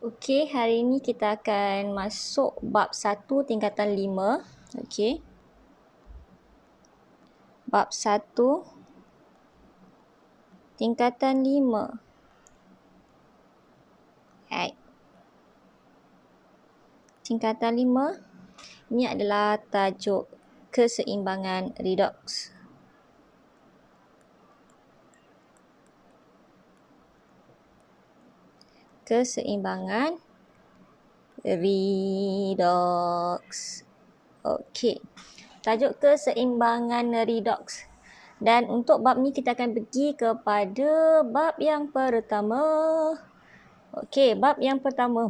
Okey, hari ini kita akan masuk bab 1 tingkatan 5. Okey. Bab 1 tingkatan 5. Right. Tingkatan 5 ini adalah tajuk keseimbangan redox. Keseimbangan redox. Okey. Tajuk keseimbangan redox. Dan untuk bab ni kita akan pergi kepada bab yang pertama. Okey, bab yang pertama,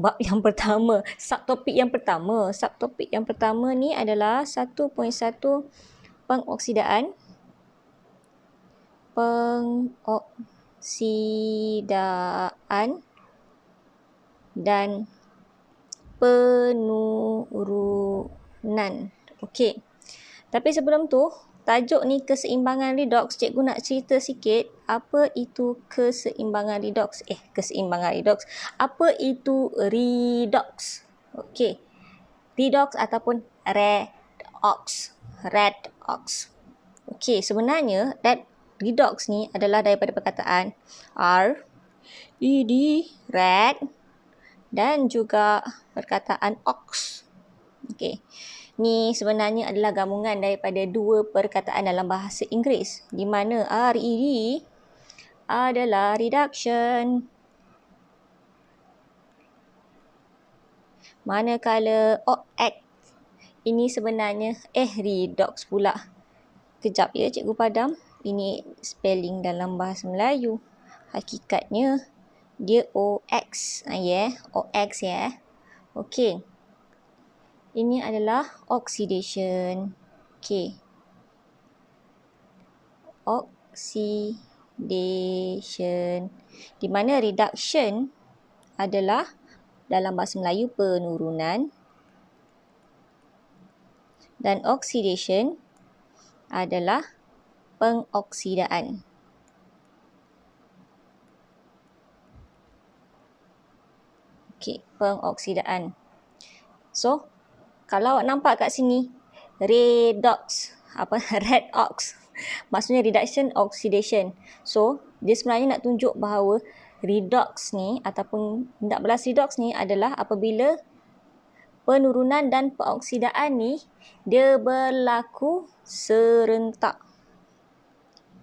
subtopik yang pertama. Subtopik yang pertama ni adalah 1.1 pengoksidaan. Pengoksidaan dan penurunan. Okey. Tapi sebelum tu, tajuk ni keseimbangan redox, cikgu nak cerita sikit apa itu keseimbangan redox. Keseimbangan redox. Apa itu redox? Okey. Redox ataupun redox. Redox. Okey, sebenarnya redox ni adalah daripada perkataan red, red, dan juga perkataan ox. Okey. Ni sebenarnya adalah gabungan daripada dua perkataan dalam bahasa Inggeris, di mana RED adalah reduction, manakala OX ini sebenarnya redox pula. Kejap ya, cikgu padam. Ini spelling dalam bahasa Melayu. Hakikatnya dia OX. OX ya. Okey. Ini adalah oxidation. Okey. Oxidation. Di mana reduction adalah dalam bahasa Melayu penurunan. Dan oxidation adalah pengoksidaan. Okey, pengoksidaan. So, kalau awak nampak kat sini, redox, redox. Maksudnya reduction, oxidation. So, dia sebenarnya nak tunjuk bahawa redox ni ataupun tindak balas redox ni adalah apabila penurunan dan pengoksidaan ni dia berlaku serentak.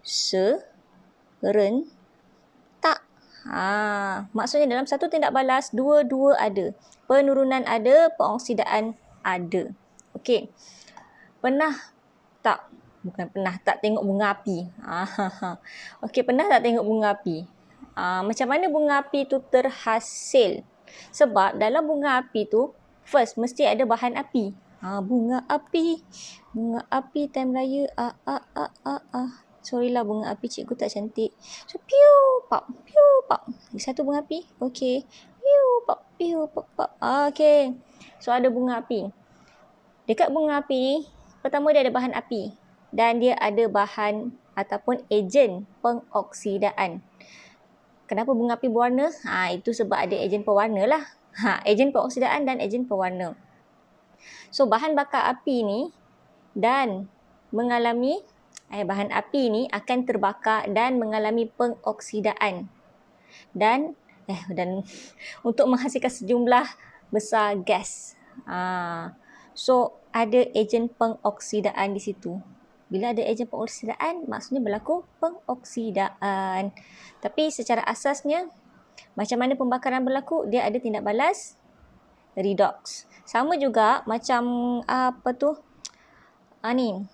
Serentak. Maksudnya dalam satu tindak balas, dua-dua ada. Penurunan ada, pengoksidaan ada. Okey. Pernah tak? Bukan pernah tak tengok bunga api. Okey, pernah tak tengok bunga api? Macam mana bunga api tu terhasil? Sebab dalam bunga api tu, first mesti ada bahan api. Bunga api time raya. Sorry lah, bunga api cikgu tak cantik. So, piu pop. Satu bunga api. Okey. Piu pop. Okey. So, ada bunga api. Dekat bunga api ni, pertama dia ada bahan api. Dan dia ada bahan ataupun ejen pengoksidaan. Kenapa bunga api berwarna? Itu sebab ada ejen pewarna lah. Ejen pengoksidaan dan ejen pewarna. So, bahan bakar api ni dan mengalami bahan api ni akan terbakar dan mengalami pengoksidaan. Dan untuk menghasilkan sejumlah besar gas. So, ada ejen pengoksidaan di situ. Bila ada ejen pengoksidaan, maksudnya berlaku pengoksidaan. Tapi secara asasnya, macam mana pembakaran berlaku? Dia ada tindak balas redox. Sama juga macam ni.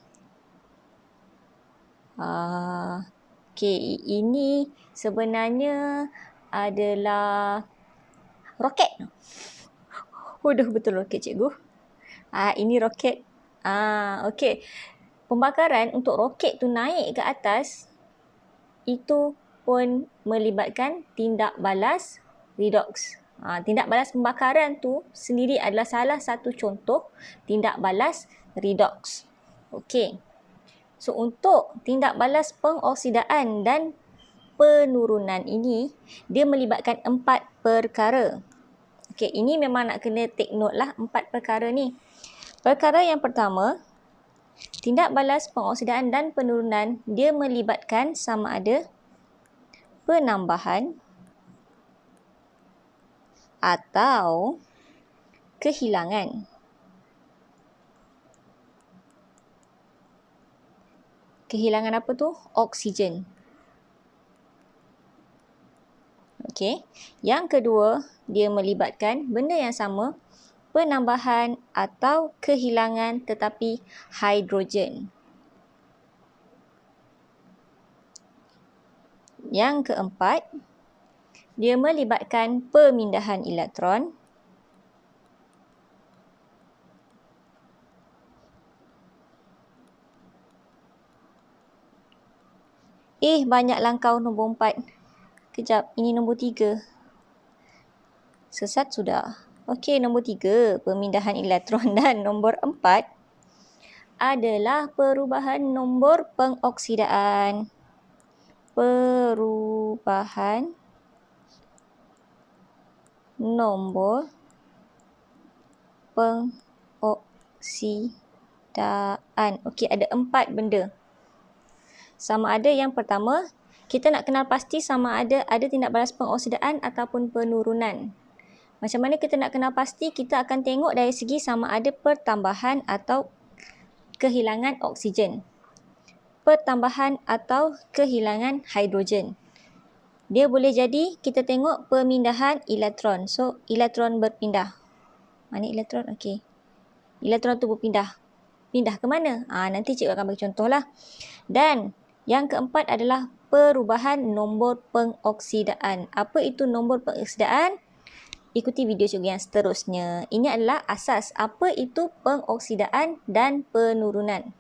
Okey, ini sebenarnya adalah roket. Betul roket cikgu. Ini roket. Okey. Pembakaran untuk roket tu naik ke atas, itu pun melibatkan tindak balas redox. Tindak balas pembakaran tu sendiri adalah salah satu contoh tindak balas redox. Okey. So, untuk tindak balas pengoksidaan dan penurunan ini, dia melibatkan 4 perkara. Okey, ini memang nak kena take note lah 4 perkara ni. Perkara yang pertama, tindak balas pengoksidaan dan penurunan dia melibatkan sama ada penambahan atau kehilangan. Kehilangan apa tu? Oksigen. Okey. Yang kedua, dia melibatkan benda yang sama, penambahan atau kehilangan tetapi hidrogen. Yang keempat, dia melibatkan pemindahan elektron banyak langkau nombor 4. Kejap, ini nombor 3. Sesat sudah. Okey, nombor 3, pemindahan elektron, dan nombor 4 adalah perubahan nombor pengoksidaan. Perubahan nombor pengoksidaan. Okey, ada 4 benda. Sama ada yang pertama, kita nak kenal pasti sama ada tindak balas pengoksidaan ataupun penurunan. Macam mana kita nak kenal pasti? Kita akan tengok dari segi sama ada pertambahan atau kehilangan oksigen. Pertambahan atau kehilangan hidrogen. Dia boleh jadi kita tengok pemindahan elektron. So, elektron berpindah. Mana elektron? Okey. Elektron tu berpindah. Pindah ke mana? Nanti cikgu akan bagi contoh lah. Dan yang keempat adalah perubahan nombor pengoksidaan. Apa itu nombor pengoksidaan? Ikuti video cikgu yang seterusnya. Ini adalah asas apa itu pengoksidaan dan penurunan.